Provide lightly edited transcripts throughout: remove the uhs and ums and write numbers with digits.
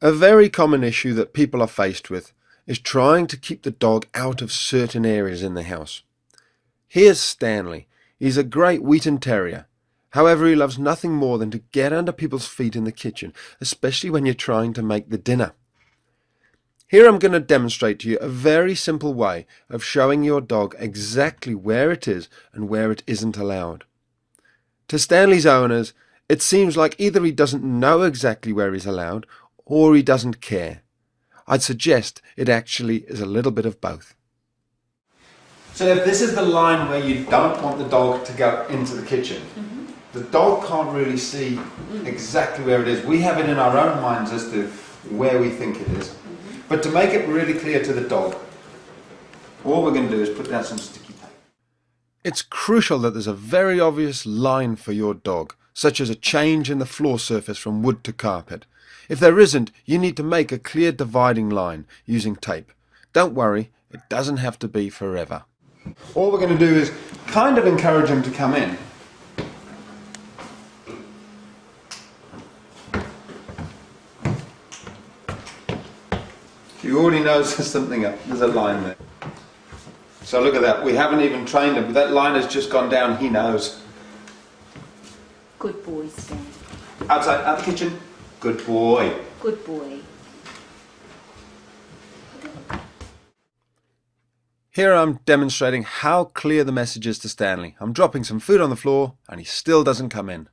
A very common issue that people are faced with is trying to keep the dog out of certain areas in the house. Here's Stanley. He's a great Wheaten Terrier. However, he loves nothing more than to get under people's feet in the kitchen, especially when you're trying to make the dinner. Here I'm going to demonstrate to you a very simple way of showing your dog exactly where it is and where it isn't allowed. To Stanley's owners, it seems like either he doesn't know exactly where he's allowed or he doesn't care. I'd suggest it actually is a little bit of both. So if this is the line where you don't want the dog to go into the kitchen, the dog can't really see exactly where it is. We have it in our own minds as to where we think it is. But to make it really clear to the dog, all we're going to do is put down some sticky tape. It's crucial that there's a very obvious line for your dog, such as a change in the floor surface from wood to carpet. If there isn't, you need to make a clear dividing line using tape. Don't worry, it doesn't have to be forever. All we're going to do is kind of encourage him to come in. He already knows there's something up. There's a line there. So look at that. We haven't even trained him. That line has just gone down. He knows. Good boy, Stan. Outside, out the kitchen. Good boy. Good boy. Here I'm demonstrating how clear the message is to Stanley. I'm dropping some food on the floor and he still doesn't come in.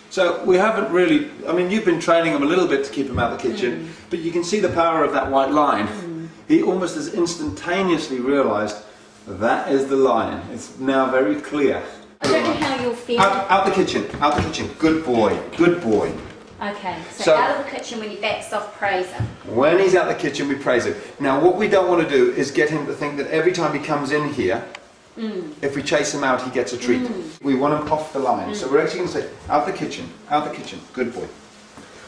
So we haven't really, you've been training him a little bit to keep him out of the kitchen, but you can see the power of that white line. He almost has instantaneously realised that is the line. It's now very clear. I don't know how you'll feel. Out the kitchen, out the kitchen. Good boy, good boy. Okay, so out of the kitchen when he backs off, praise him. When he's out the kitchen, we praise him. Now what we don't want to do is get him to think that every time he comes in here, if we chase him out, he gets a treat. We want him off the line. So we're actually going to say, out the kitchen, good boy.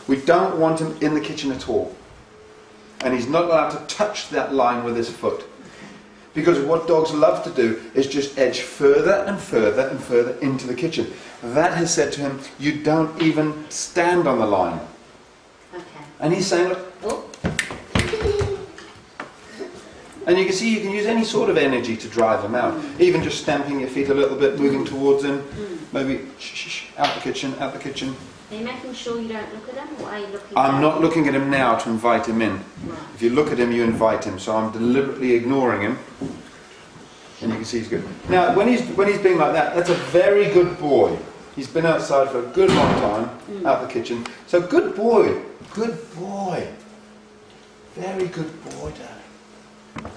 We don't want him in the kitchen at all. And he's not allowed to touch that line with his foot. Because what dogs love to do is just edge further and further and further into the kitchen. That has said to him, you don't even stand on the line. Okay. And he's saying, look, oh. And you can see you can use any sort of energy to drive him out. Even just stamping your feet a little bit, moving towards him. Maybe, shh, out the kitchen, out the kitchen. Are you making sure you don't look at him, or are you looking I'm not looking at him now to invite him in. Right. If you look at him, you invite him. So I'm deliberately ignoring him. And you can see he's good. Now, when he's being like that, that's a very good boy. He's been outside for a good long time, out the kitchen. So good boy, good boy. Very good boy, darling.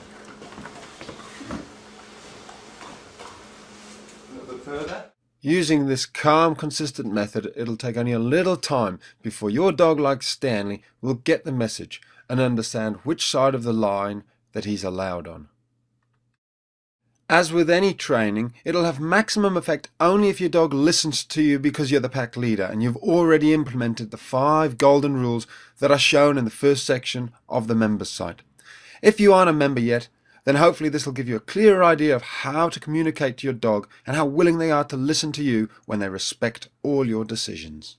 A little bit further. Using this calm, consistent method, it'll take only a little time before your dog, like Stanley, will get the message and understand which side of the line that he's allowed on. As with any training, it'll have maximum effect only if your dog listens to you because you're the pack leader and you've already implemented the 5 golden rules that are shown in the first section of the members site. If you aren't a member yet, then hopefully this will give you a clearer idea of how to communicate to your dog and how willing they are to listen to you when they respect all your decisions.